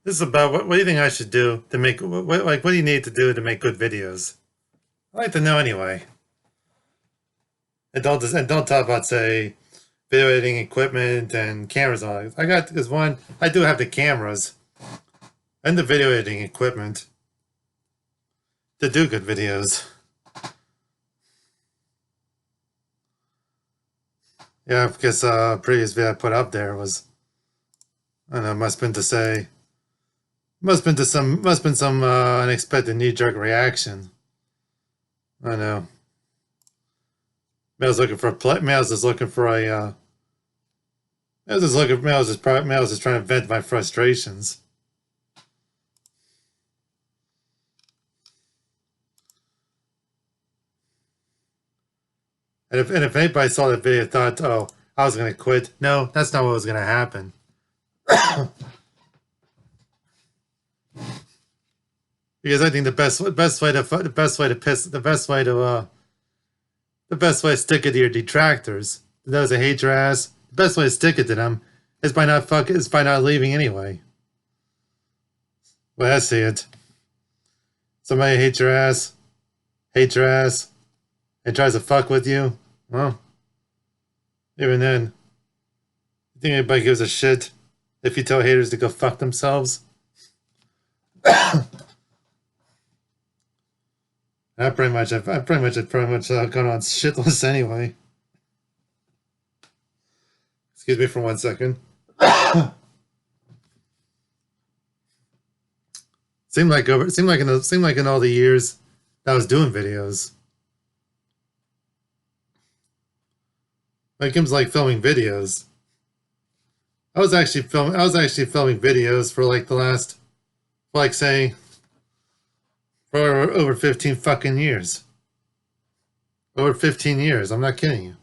This is about what do you think I should do to make what do you need to do to make good videos? I like to know anyway. And don't talk about say video editing equipment and cameras and all that. I got this one. I do have the cameras and the video editing equipment to do good videos. Yeah, because previous video I put up there was I don't know must have been to say must have been some unexpected knee jerk reaction. I don't know. Maybe I was looking for a play. Maybe I was just looking for a. I was just looking. Maybe I was just trying to vent my frustrations. And if anybody saw that video, thought, "Oh, I was gonna quit." No, that's not what was gonna happen. Because I think the best way to stick it to your detractors, those that hate your ass, the best way to stick it to them is by not leaving anyway. Well, I see it. Somebody hates your ass, and tries to fuck with you. Well, even then, you think anybody gives a shit if you tell haters to go fuck themselves? I pretty much gone on shitless anyway. Excuse me for 1 second. Seemed like in all the years that I was doing videos, like it was like filming videos. I was actually filming videos for like the last, for like say, for over 15 fucking years. Over 15 years. I'm not kidding you.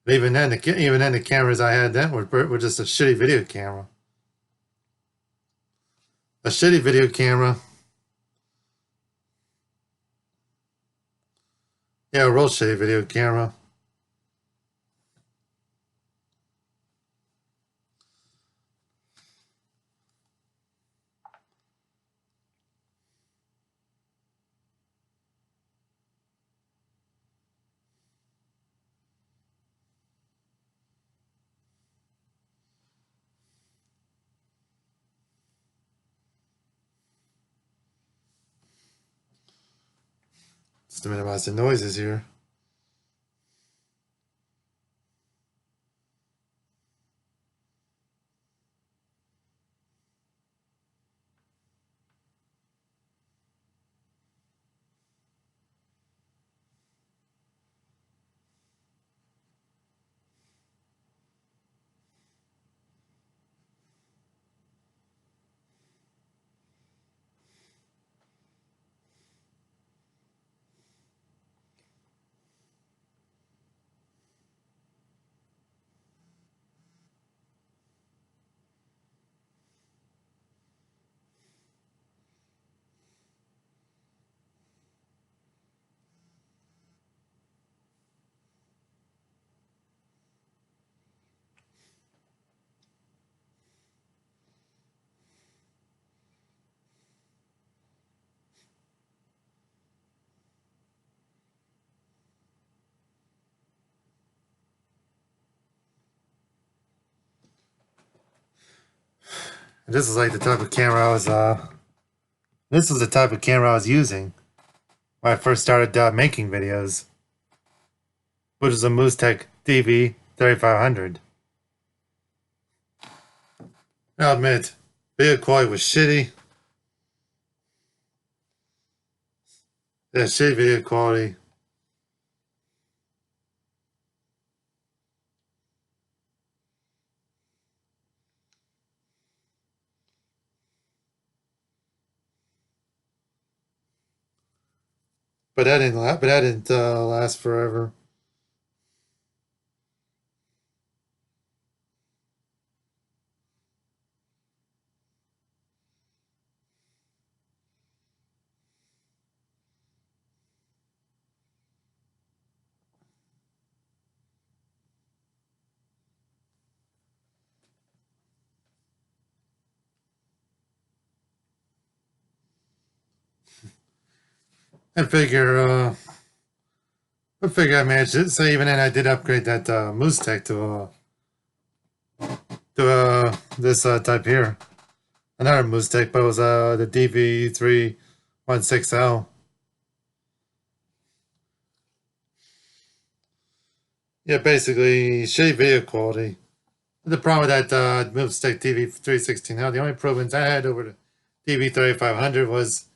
But even then, the cameras I had then were just a shitty video camera. A shitty video camera. Yeah, a real shitty video camera. Just to minimize the noises here. And this is like the type of camera I was this was the type of camera I was using when I first started making videos, which is a Moostech DV 3500. I'll admit, video quality was shitty. Yeah, shitty video quality. But that didn't last forever. I figure, I managed it. So even then, I did upgrade that Moose Tech to this type here. Another Moose Tech, but it was the DV316L. Yeah, basically shitty video quality. The problem with that Moose Tech DV316L, the only improvements I had over the DV3500 was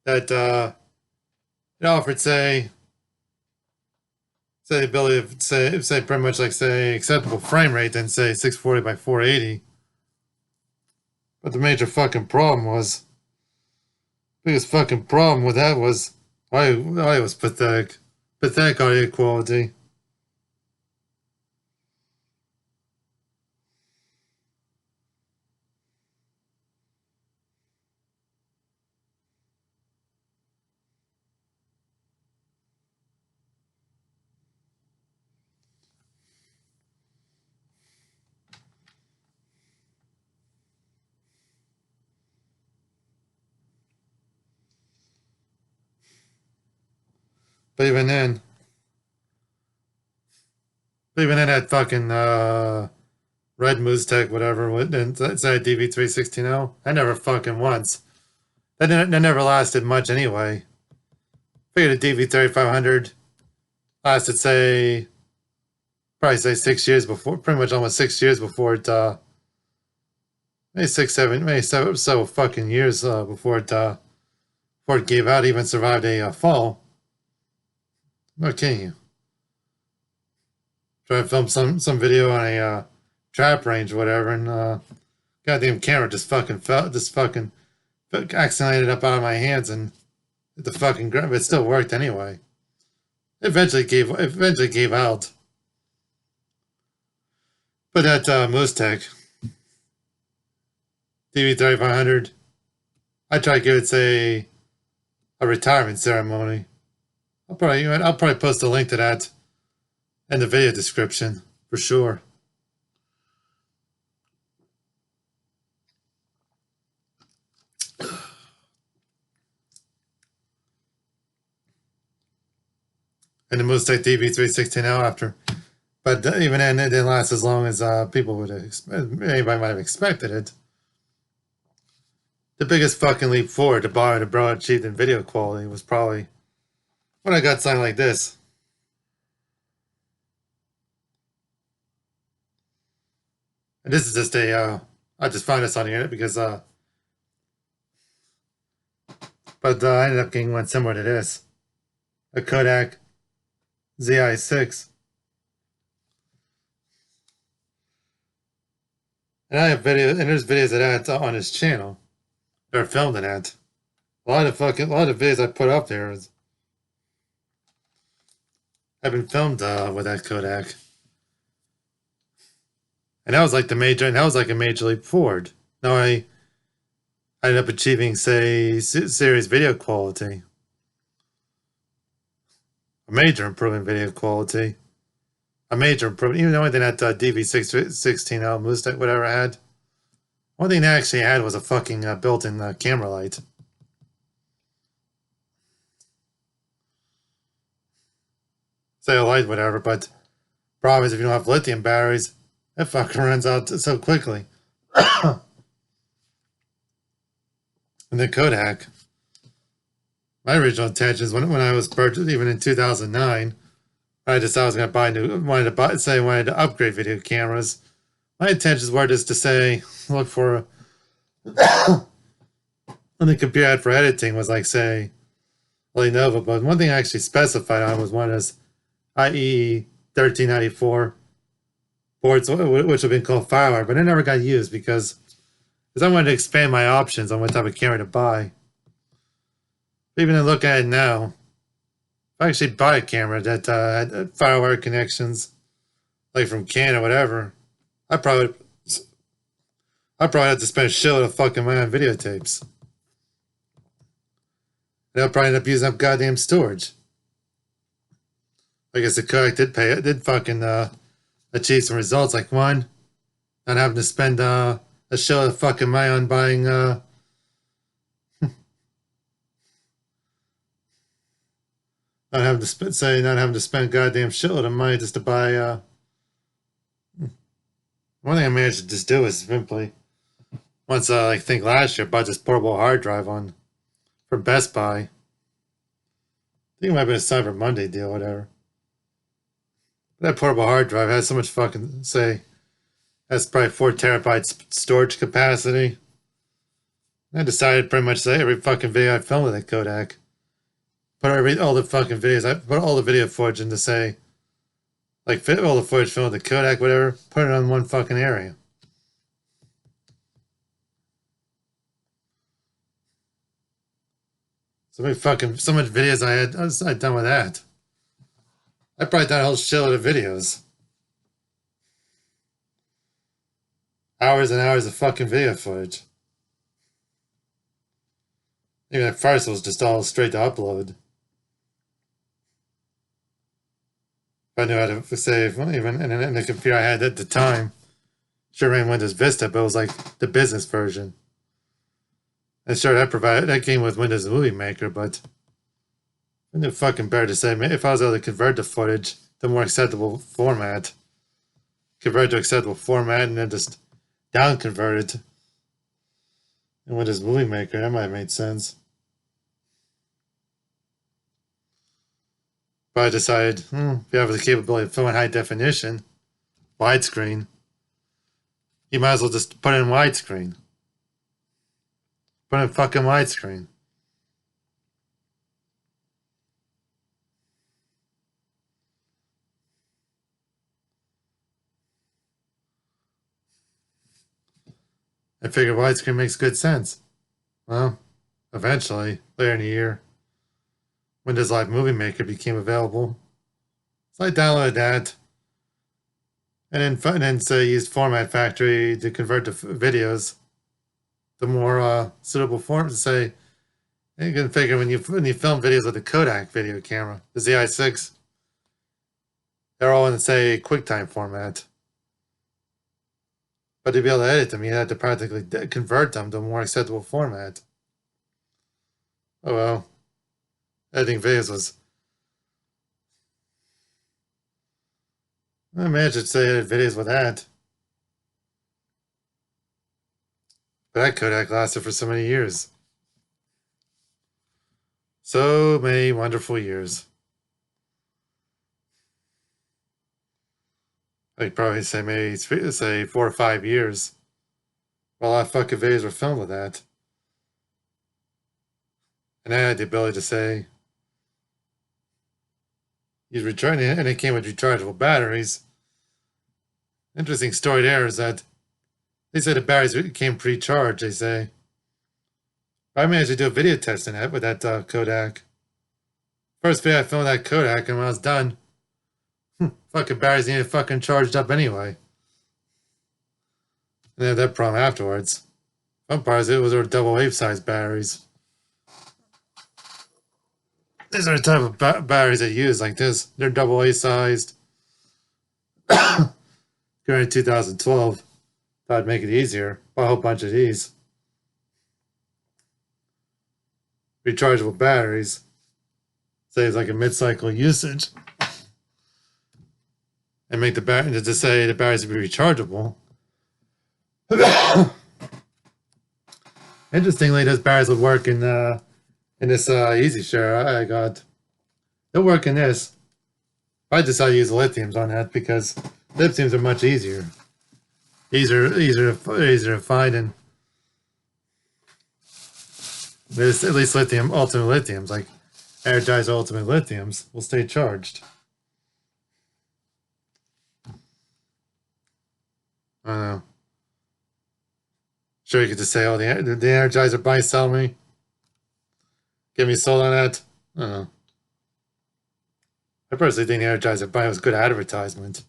that it offered say the ability of say pretty much like say acceptable frame rate than say 640 by 480. But the major fucking problem was biggest fucking problem with that was audio was pathetic. Pathetic audio quality. But even then that fucking Red Moose Tech, whatever, and say DV316L, I never fucking once. That never lasted much anyway. Figured the DV3500 lasted say probably say 6 years before, pretty much almost 6 years before it maybe 6, 7, maybe so fucking years before it gave out, even survived a fall. I'm not kidding you. Try to film some video on a trap range or whatever, and goddamn camera just fucking accidentally ended up out of my hands and hit the fucking ground, but it still worked anyway. It eventually gave out. But that Moose Tech DV3500, I try to give it say a retirement ceremony. I'll probably post a link to that in the video description for sure. And the Moose Tech DV316L after, but even then it didn't last as long as people would anybody might have expected it. The biggest fucking leap forward to bar the broad achieved in video quality was probably when I got something like this. And this is just a, I just found this on the internet because, but I ended up getting one similar to this. A Kodak ZI6. And I have videos, and there's videos of that on his channel. They're filmed in that. A lot of the videos I put up there have been filmed with that Kodak. And that was like a major leap forward. Now I ended up achieving, say, series video quality. A major improvement in video quality. A major improvement. Even the only thing that DV16L Moose Tech whatever had. One thing they actually had was a fucking built-in camera light. Say a light, whatever, but problem is if you don't have lithium batteries, it fucking runs out so quickly. And the Kodak, my original intentions when I was purchased, even in 2009, I decided I was going to wanted to upgrade video cameras. My intentions were just to say, look for, on the computer I had for editing was like, say, Lenovo, but one thing I actually specified on was one is IE 1394 boards, which have been called FireWire, but it never got used because I wanted to expand my options on what type of camera to buy. Even in looking at it now, if I actually buy a camera that had FireWire connections, like from Canon or whatever, I probably have to spend a shitload of fucking money on videotapes. And I'll probably end up using up goddamn storage. I guess the Kodak did fucking achieve some results, like one, not having to spend a shitload of fucking money on buying Not having to not having to spend goddamn shitload of money just to buy. One thing I managed to just do is simply once I think last year bought this portable hard drive on from Best Buy. I think it might have been a Cyber Monday deal, whatever. That portable hard drive has so much fucking has probably 4 terabytes storage capacity. I decided pretty much that every fucking video I filmed with that Kodak, all the fucking videos, I put all the video footage into fit all the footage filmed with the Kodak, whatever, put it on one fucking area. So much videos I'd done with that. I probably done a whole shitload of videos. Hours and hours of fucking video footage. Even at first it was just all straight to upload. If I knew how to save, even in the computer I had at the time, sure ran Windows Vista, but it was like the business version. And sure, that came with Windows Movie Maker, but I knew fucking better to say, if I was able to convert the footage to more acceptable format, and then just down convert it in Windows Movie Maker, that might have made sense. But I decided, if you have the capability of filming high definition, widescreen, you might as well just put it in widescreen. Put it in fucking widescreen. I figured widescreen makes good sense. Well, eventually, later in the year, Windows Live Movie Maker became available. So I downloaded that. And then used Format Factory to convert the videos to more suitable forms. To say, you can figure when you film videos with a Kodak video camera, the ZI6, they're all in, QuickTime format. But to be able to edit them, you had to practically convert them to a more acceptable format. Oh well. Editing videos was... I managed to edit videos with that. But that Kodak lasted for so many years. So many wonderful years. I'd probably say 4 or 5 years. Well, a lot of fucking videos were filmed with that. And I had the ability to say, and it came with rechargeable batteries. Interesting story there is that they say the batteries came pre-charged, they say. I managed to do a video test with that Kodak. First video I filmed with that Kodak, and when I was done, fucking batteries needed fucking charged up anyway. And they had that problem afterwards. Fun part is it was double A-size batteries. These are the type of batteries I use like this. They're double A-sized. During 2012, thought I'd make it easier. Bought a whole bunch of these. Rechargeable batteries. Saves like a mid-cycle usage. And make the batteries to be rechargeable. Interestingly, those batteries would work in this Easy Share I got. They'll work in this. I decided to use lithiums on that because lithiums are much easier. Easier to find, and there's at least ultimate lithiums, like Energizer Ultimate Lithiums, will stay charged. I don't know. Sure, you could just say, oh, the Energizer buy sell me. Get me sold on that. I don't know. I personally think the Energizer buy was good advertisement.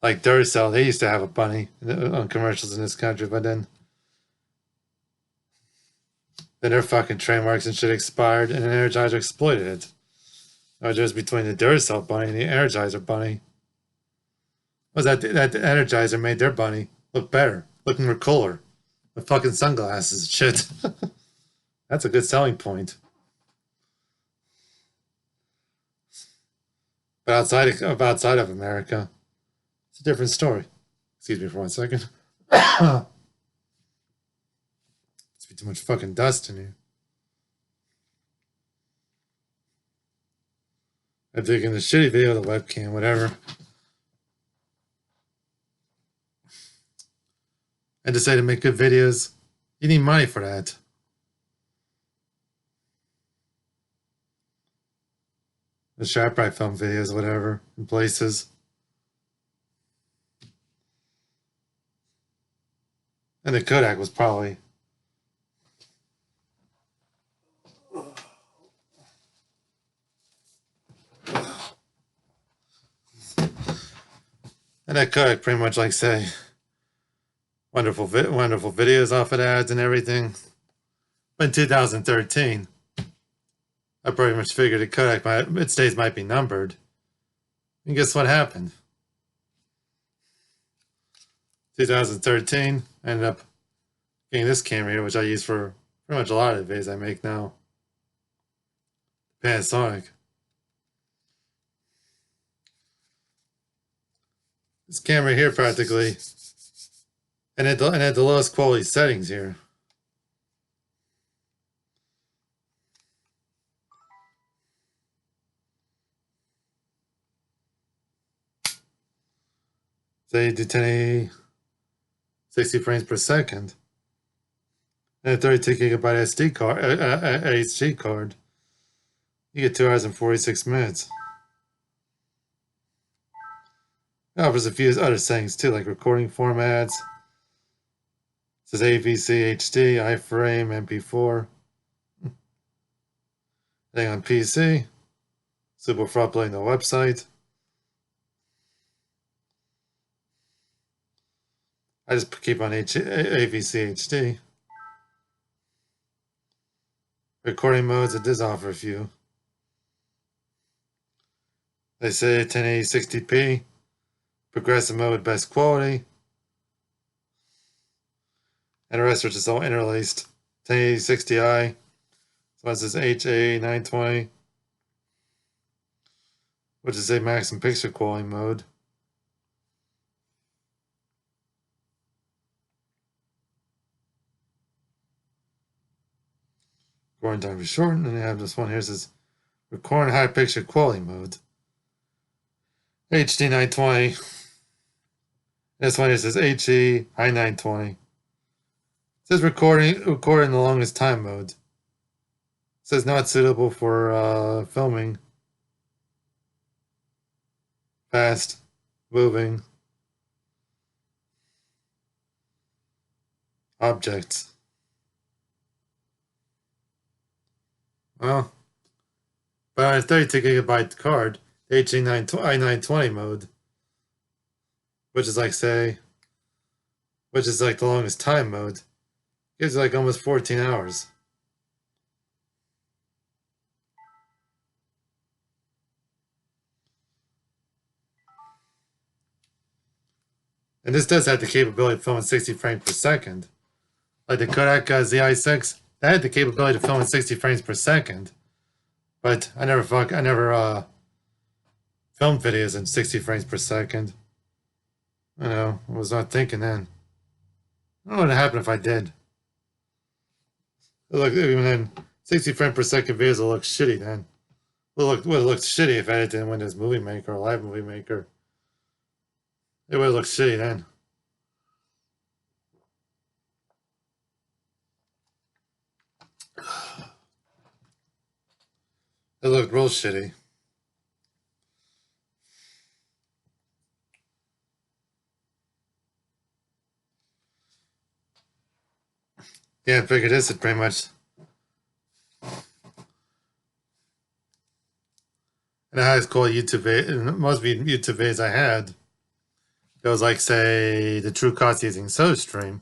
Like Duracell, they used to have a bunny on commercials in this country, but then their fucking trademarks and shit expired, and Energizer exploited it. No difference between the Duracell bunny and the Energizer bunny was that the Energizer made their bunny look better, looking more cooler, with fucking sunglasses and shit. That's a good selling point. But outside of America, it's a different story. Excuse me for 1 second. There's too much fucking dust in here. I'm taking the shitty video of the webcam, whatever. I decided to make good videos. You need money for that. The SharpRite film videos, whatever, in places. And the Kodak was probably... And that Kodak pretty much like say... Wonderful videos off of ads and everything. But in 2013, I pretty much figured the Kodak, its days might be numbered. And guess what happened? 2013, I ended up getting this camera here, which I use for pretty much a lot of the videos I make now. Panasonic. This camera here practically, and at the lowest quality settings here. Say do 1080 60 frames per second. And a 32 gigabyte SD card, HD card. You get 2 hours and 46 minutes. It offers a few other settings too, like recording formats. It says AVC HD, iframe, MP4. Thing on PC. Super for uploading the website. I just keep on AVC HD. Recording modes, it does offer a few. They say 1080 60p. Progressive mode with best quality. And the rest are just all interlaced. 1080 60i. So this is HA920. Which is a maximum picture quality mode. Recording time is shortened, and I have this one here that says recording high picture quality mode. HD 920. This one here says HE high 920. It says recording the longest time mode. It says not suitable for filming. Fast moving objects. Well, but on a 32 gigabyte card, the i920 mode, which is like the longest time mode, gives you like almost 14 hours. And this does have the capability of filming 60 frames per second. Like the Kodak ZI6, that had the capability to film in 60 frames per second. But I never filmed videos in 60 frames per second. I know, I was not thinking then. I don't know what would happen if I did. Look, even then, 60 frames per second videos will look shitty then. Would have looked shitty if I edited in Windows Movie Maker or Live Movie Maker. It would have looked shitty then. It looked real shitty. Yeah, I figured this is pretty much. And the highest quality YouTube video, most YouTube videos I had, it was like, say, the true cost using SodaStream.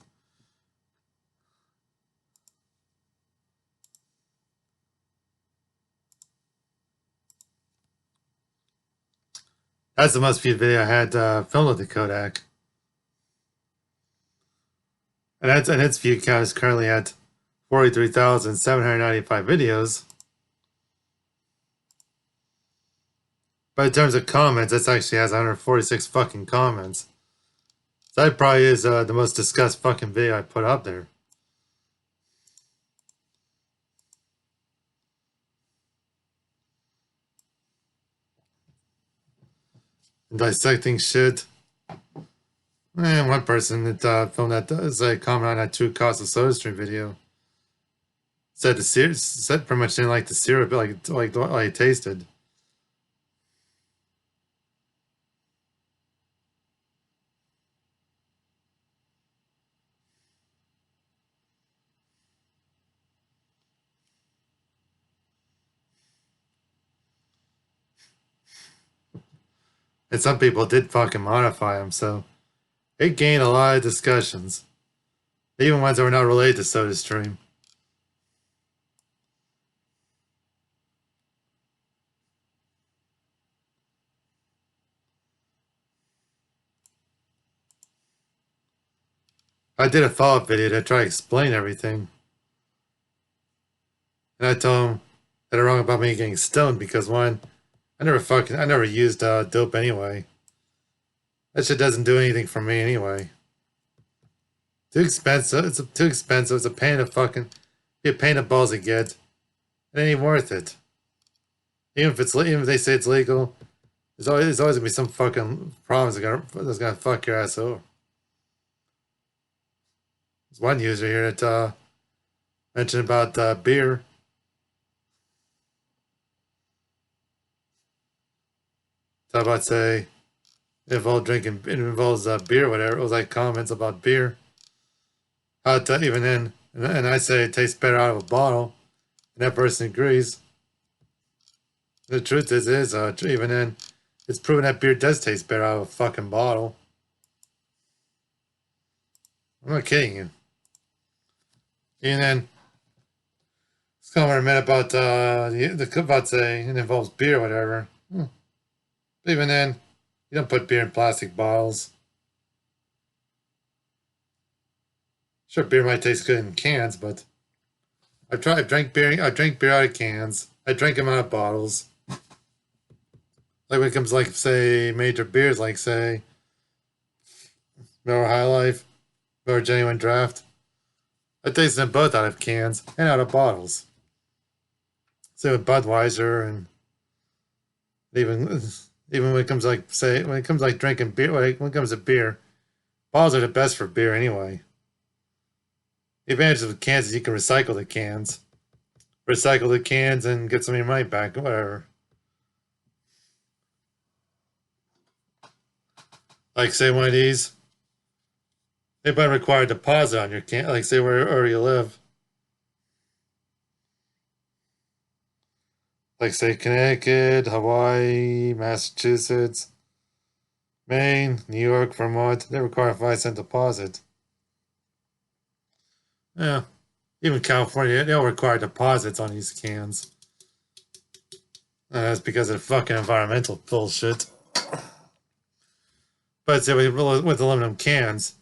That's the most viewed video I had filmed with the Kodak. And its view count is currently at 43,795 videos. But in terms of comments, this actually has 146 fucking comments. So that probably is the most discussed fucking video I put up there. And dissecting shit. And one person that filmed that does a comment on that True Cost of SodaStream video said the syrup, said pretty much didn't like the syrup, like it tasted. And some people did fucking modify them, so it gained a lot of discussions. Even ones that were not related to SodaStream. I did a follow-up video to try to explain everything. And I told them that they're wrong about me getting stoned because one, I never used dope anyway. That shit doesn't do anything for me anyway. Too expensive. It's too expensive. It's a pain in the fucking. Be a pain in the balls to get. It ain't even worth it. Even if they say it's legal, there's always gonna be some fucking problems that's gonna fuck your ass over. There's one user here that mentioned about beer. Talk about say it involves drinking. It involves beer, whatever. It was like comments about beer. Even then, and I say it tastes better out of a bottle, and that person agrees. The truth is even then, it's proven that beer does taste better out of a fucking bottle. I'm not kidding you. And then, let's come over a minute about about say it involves beer, or whatever. Even then, you don't put beer in plastic bottles. Sure, beer might taste good in cans, but I drank beer out of cans. I drank them out of bottles. Like when it comes like say major beers, like say Miller High Life, Miller Genuine Draft. I tasted them both out of cans and out of bottles. Same with Budweiser, and even when it comes like say when it comes like drinking beer, when it comes to beer, bottles are the best for beer anyway. The advantage of cans is you can recycle the cans. Recycle the cans and get some of your money back, whatever. Like say one of these, they might require a deposit on your can, like say where you live. Like say Connecticut, Hawaii, Massachusetts, Maine, New York, Vermont, they require a 5-cent deposit. Yeah. Even California, they all require deposits on these cans. That's because of the fucking environmental bullshit. But say with aluminum cans,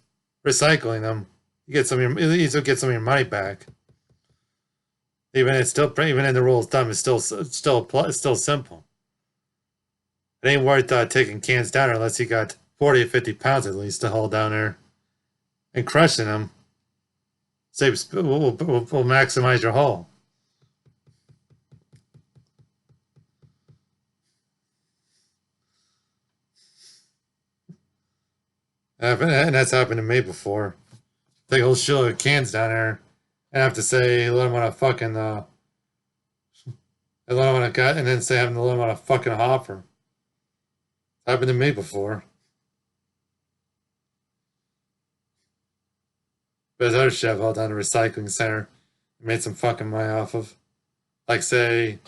recycling them, you get some of your money back. Even in the rule of thumb, it's still simple. It ain't worth taking cans down unless you got 40 or 50 pounds at least to hold down there, and crushing them. Will maximize your haul. And that's happened to me before. Take a whole shitload of cans down there and have to say let them on a fucking and let them on a gut, and then say having to let them on a fucking hopper. It's happened to me before. But there's other shit I've held down to the recycling center and made some fucking money off of. Like say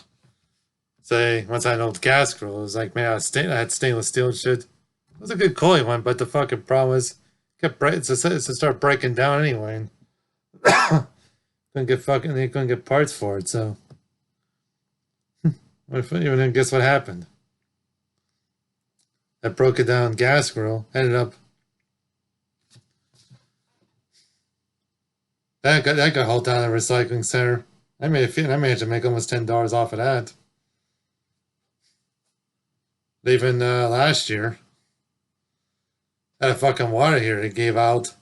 once I had an old gas grill, it was like made out of I had stainless steel and shit. It was a good quality one, but the fucking problem was it start breaking down anyway. And they couldn't get parts for it, so even guess what happened? That broken down gas grill ended up that got hauled down to the recycling center. I managed to make almost $10 off of that. Even last year, that fucking water heater they gave out.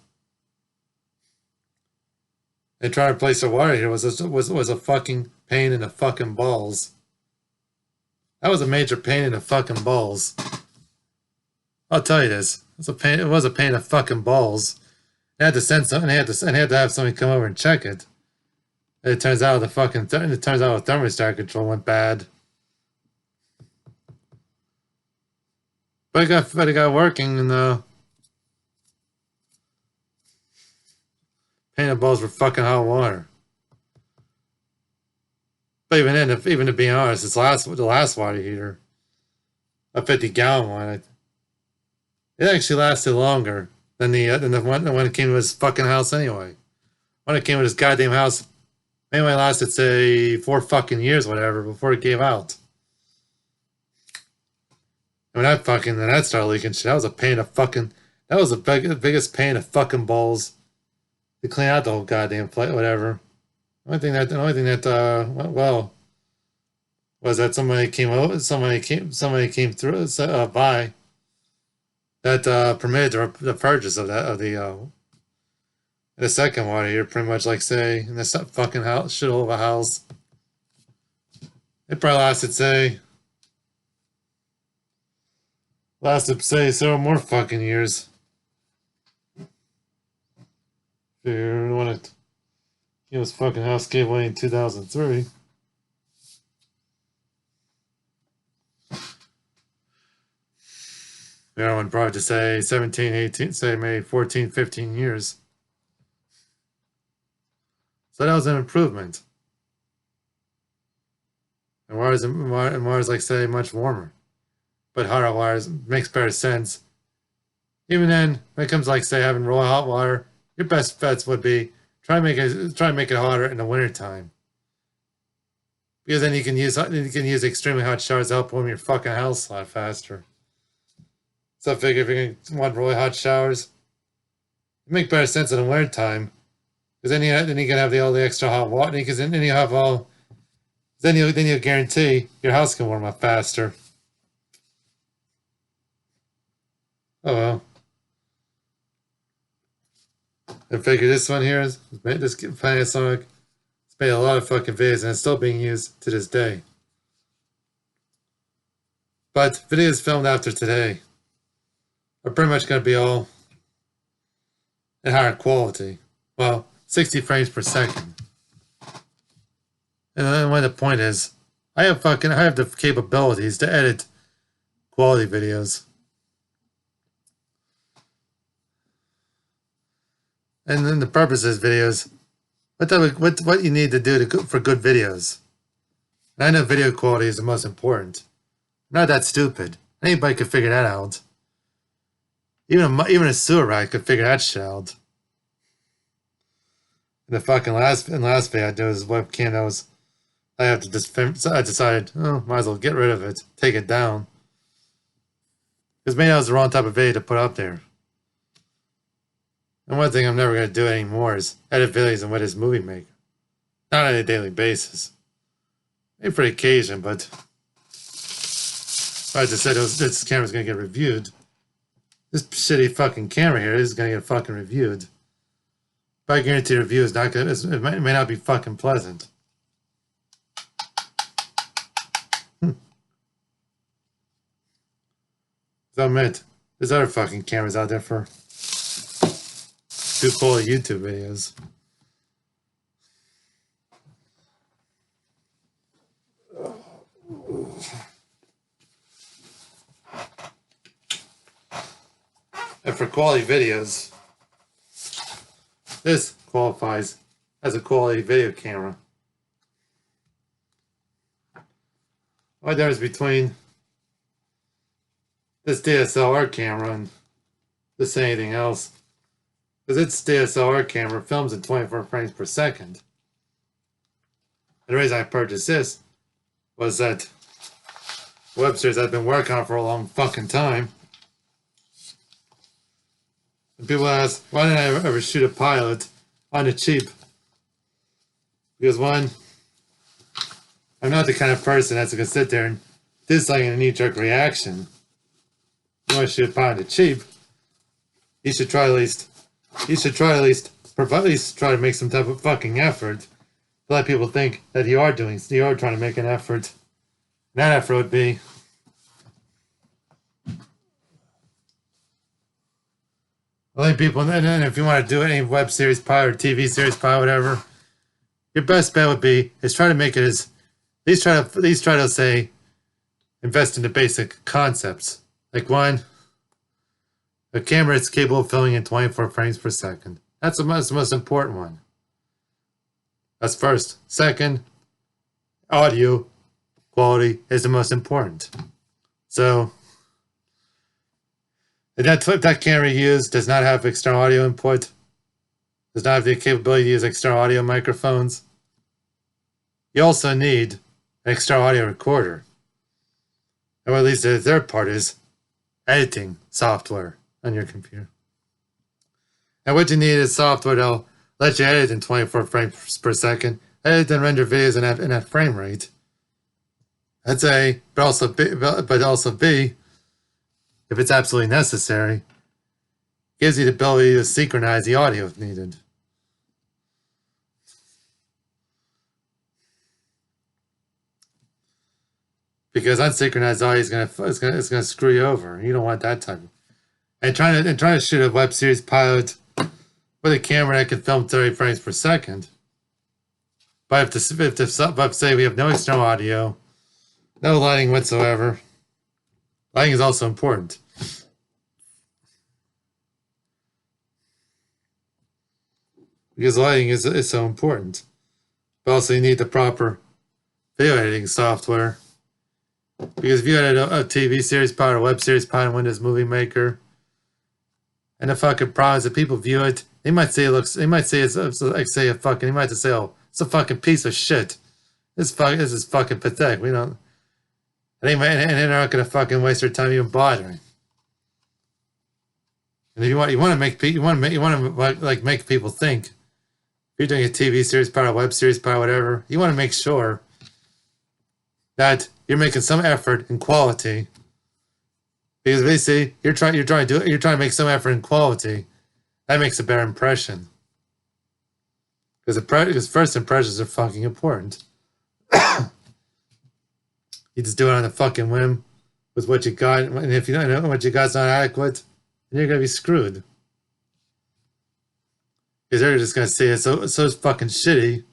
And trying to replace the water heater was a fucking pain in the fucking balls. That was a major pain in the fucking balls. I'll tell you this. It was a pain in the fucking balls. They had to send something. They had to have somebody come over and check it. It turns out the thermostat control went bad. But it got working, and pain in the balls for fucking hot water. But even then, even to be honest, the last water heater, a 50-gallon one, it actually lasted longer than the one when it came to his fucking house anyway. When it came to his goddamn house, anyway, lasted say 4 fucking years, whatever, before it gave out. And when that started leaking shit, that was a pain of fucking. That was the biggest pain of fucking balls to clean out the whole goddamn place, whatever. The only thing that went well was that somebody came through by that permitted the purchase of the second water heater, pretty much like say in this fucking house, shithole of a house. It probably lasted several more fucking years. You want it? His fucking house gave away in 2003. The other one probably to say 17, 18, say maybe 14, 15 years. So that was an improvement. And water's like say much warmer. But hotter water makes better sense. Even then, when it comes like say having raw hot water, your best bets would be try and make it hotter in the wintertime. Because then you can use extremely hot showers to help warm your fucking house a lot faster. So I figure if you want really hot showers, it make better sense in the wintertime. Because then you can have all the extra hot water. Because then you have all. Then you guarantee your house can warm up faster. Oh well. I figure this one here is this Panasonic. It's made a lot of fucking videos and it's still being used to this day. But videos filmed after today are pretty much going to be all in higher quality. Well, 60 frames per second. And then the point is, I have the capabilities to edit quality videos. And then the purpose of these videos, what you need to do for good videos. And I know video quality is the most important. I'm not that stupid. Anybody could figure that out. Even a sewer rat could figure that shit out. In the fucking last video I did was webcam I have to just so I decided, might as well get rid of it, take it down. Because maybe that was the wrong type of video to put up there. And one thing I'm never going to do anymore is edit videos in Windows Movie Maker. Not on a daily basis. Maybe for occasion, but I just said this camera's going to get reviewed. This shitty fucking camera here is going to get fucking reviewed. But I guarantee the review is not going to, it may not be fucking pleasant. So I admit, there's other fucking cameras out there for do quality YouTube videos. And for quality videos, this qualifies as a quality video camera. What difference between this DSLR camera and this anything else? Because its DSLR camera films in 24 frames per second. And the reason I purchased this was that web series I've been working on for a long fucking time. And people ask, why didn't I ever shoot a pilot on the cheap? Because one, I'm not the kind of person that's going to sit there and disliking a knee-jerk reaction. You want to shoot upon the cheap. You should try at least. You should try at least try to make some type of fucking effort to let people think that you are trying to make an effort. And that effort would be letting people. And then if you want to do any web series pilot or TV series pilot, whatever, your best bet would be is try to make it as at least try to say invest in the basic concepts. Like one, a camera is capable of filming in 24 frames per second. That's the most important one. That's first. Second, audio quality is the most important. So, if that camera you use does not have external audio input, does not have the capability to use external audio microphones, you also need an external audio recorder. Or at least the third part is editing software on your computer. And what you need is software that'll let you edit in 24 frames per second, edit and render videos in that frame rate. That's A, but also B, if it's absolutely necessary, gives you the ability to synchronize the audio if needed. Because unsynchronized audio is gonna screw you over. You don't want that type of. And trying to shoot a web series pilot with a camera that can film 30 frames per second. But if say we have no external audio, no lighting whatsoever, lighting is also important. Because lighting is so important. But also you need the proper video editing software. Because if you had a TV series pilot or web series pilot in Windows Movie Maker, and the fucking problem is that people view it, they might say it's a fucking piece of shit. This is fucking pathetic. We don't, and they're not gonna fucking waste their time even bothering. And if you want to make people think. If you're doing a TV series pilot, web series pilot, whatever, you want to make sure that you're making some effort in quality, because basically you're trying to make some effort in quality. That makes a better impression, because first impressions are fucking important. You just do it on a fucking whim with what you got, and if you don't know what you got's not adequate, then you're gonna be screwed. Because they're just gonna say it's so fucking shitty.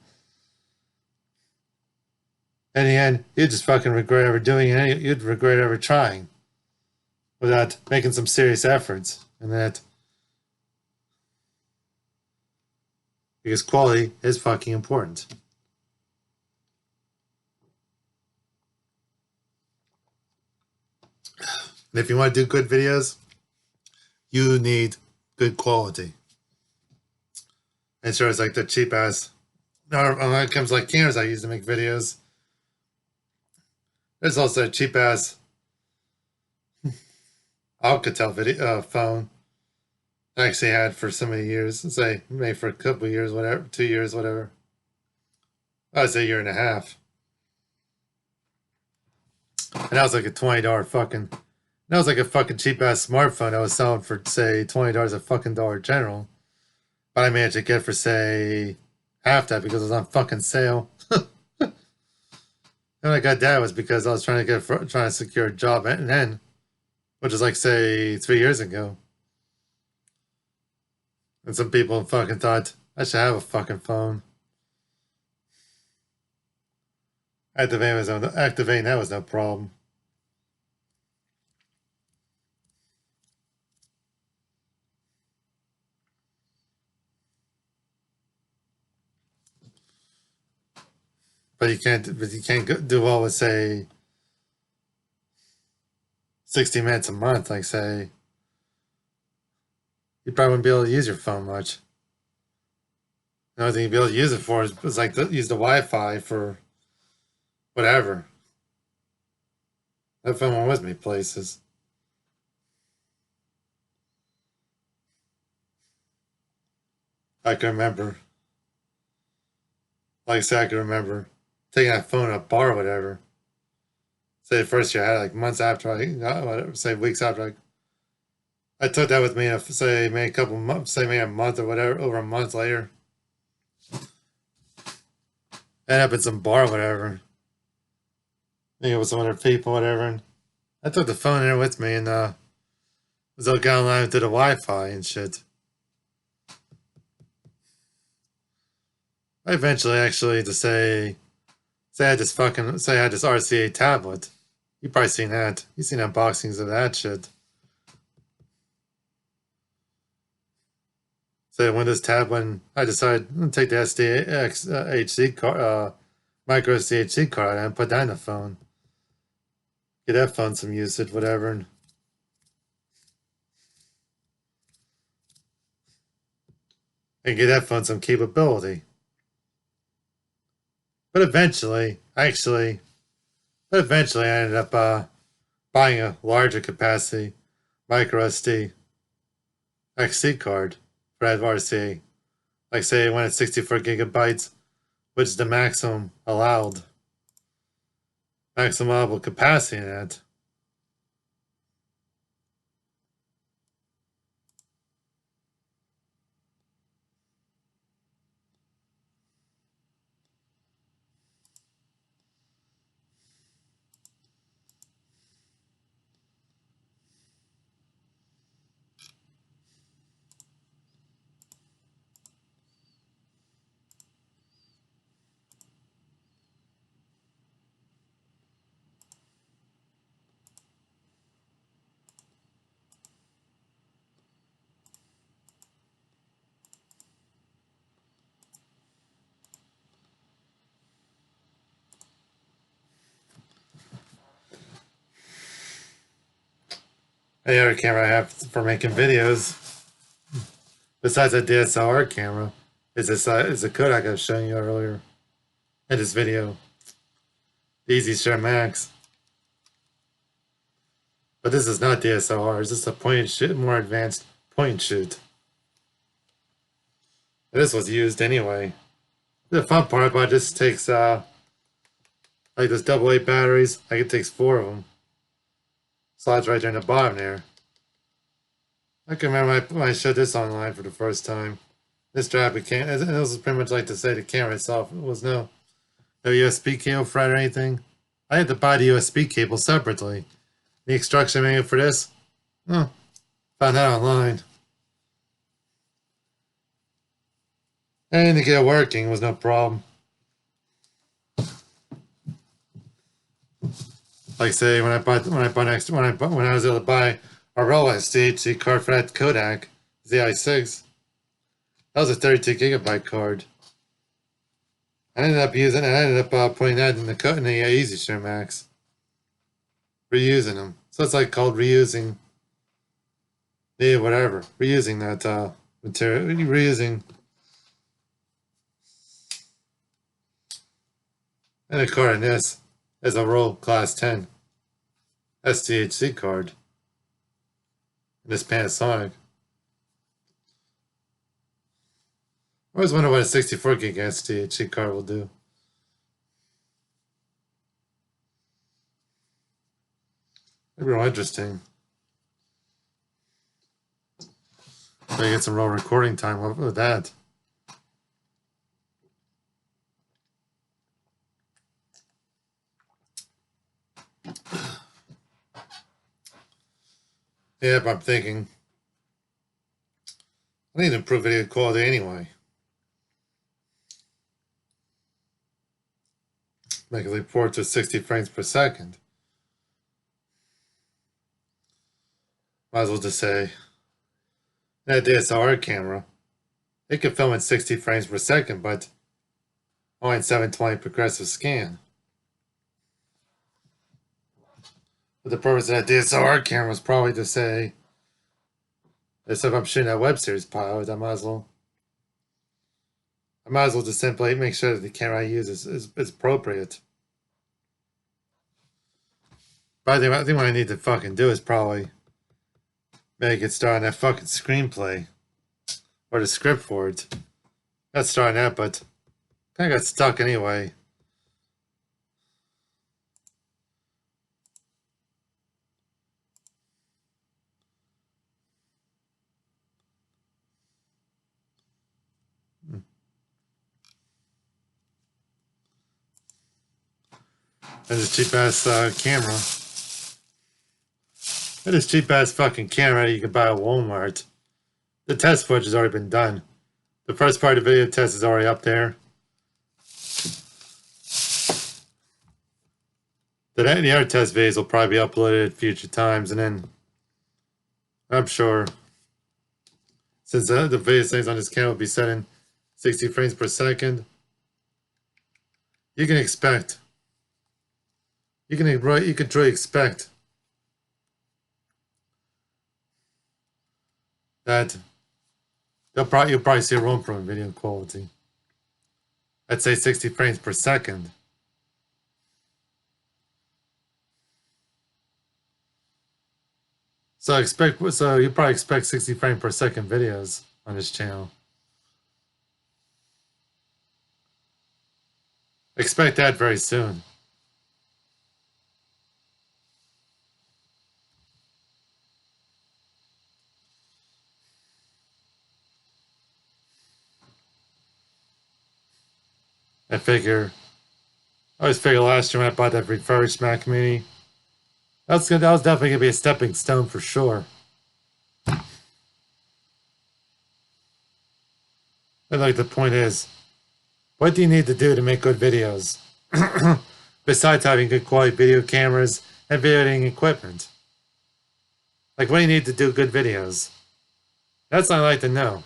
In the end, you'd just fucking regret ever doing it. You'd regret ever trying without making some serious efforts. And that, because quality is fucking important. And if you want to do good videos, you need good quality. And sure, it's like the cheap ass. No, when it comes to like cameras I use to make videos, there's also a cheap ass Alcatel video phone I actually had for so many years. Say maybe for a couple of years, whatever, 2 years, whatever. I'd say a year and a half. And that was like a $20 fucking. That was like a fucking cheap ass smartphone I was selling for say $20 a fucking Dollar General, but I managed to get for say half that because it was on fucking sale. And I got that was because I was trying to secure a job and then, which is like say 3 years ago. And some people fucking thought I should have a fucking phone. Activating that was no problem. But you can't do all with say 60 minutes a month. Like say, you probably wouldn't be able to use your phone much. The only thing you'd be able to use it for is like use the Wi-Fi for whatever. That phone went with me places. I can remember. Like I said, I can remember taking that phone to a bar or whatever. say the first year I had, like months after I got, whatever, say weeks after I took that with me, say maybe a couple months, say maybe a month or whatever, over a month later. Ended up in some bar or whatever. Maybe with some other people, whatever. And I took the phone in there with me and was all got online to the Wi-Fi and shit. I eventually actually to say I had this fucking say I had this RCA tablet. You probably seen that. You seen unboxings of that shit. So when this tab when I decided to take the SDX HD card, micro SD HD card and put that in the phone. Get that phone some usage, whatever. And get that phone some capability. But eventually, I ended up buying a larger capacity micro SD XC card for that RCA. Like say when it's 64 gigabytes, which is the maximum allowable capacity in that. The other camera I have for making videos, besides a DSLR camera, is a Kodak I was showing you earlier in this video, the EasyShare Max. But this is not DSLR. It's just a point and shoot, more advanced point and shoot. And this was used anyway. The fun part about it just takes like those AA batteries. Like it takes 4 of them. Slides right there in the bottom there. I can remember when I showed this online for the first time. This strap became, it was pretty much like to say the camera itself. It was no USB cable for it or anything. I had to buy the USB cable separately. The instruction manual for this, found that online. And to get it working was no problem. Like say when I was able to buy a Rolex DHC card for that Kodak ZI6, that was a 32 gigabyte card. I ended up putting that in the EasyShare Max, reusing them. So it's like called reusing, reusing that material, reusing. And a card in this is a Roll Class 10 STHC card. This Panasonic. I always wonder what a 64 gig STHC card will do. Maybe real interesting. So you get some real recording time with that. Yeah, but I'm thinking I need to improve video quality anyway. Make it report to 60 frames per second. Might as well just say that DSLR camera, it can film at 60 frames per second, but only in 720 progressive scan. But the purpose of that DSLR camera was probably to say, if I'm shooting that web series pilot, I might as well just simply make sure that the camera I use is appropriate. But I think what I need to fucking do is probably maybe get started on that fucking screenplay or the script for it. Got started on that, but kind of got stuck anyway. And this cheap ass camera. And this cheap ass fucking camera you can buy at Walmart. The test footage has already been done. The first part of the video test is already up there. The other test videos will probably be uploaded at future times, and then I'm sure, since the video settings on this camera will be set in 60 frames per second, you can truly expect that you'll probably see a room from video quality. I'd say 60 frames per second. So you probably expect 60 frames per second videos on this channel. Expect that very soon. I always figure last year when I bought that refurbished Mac Mini, that was definitely gonna be a stepping stone for sure. And like the point is, what do you need to do to make good videos? Besides having good quality video cameras and video editing equipment. Like, what do you need to do good videos? That's what I'd like to know.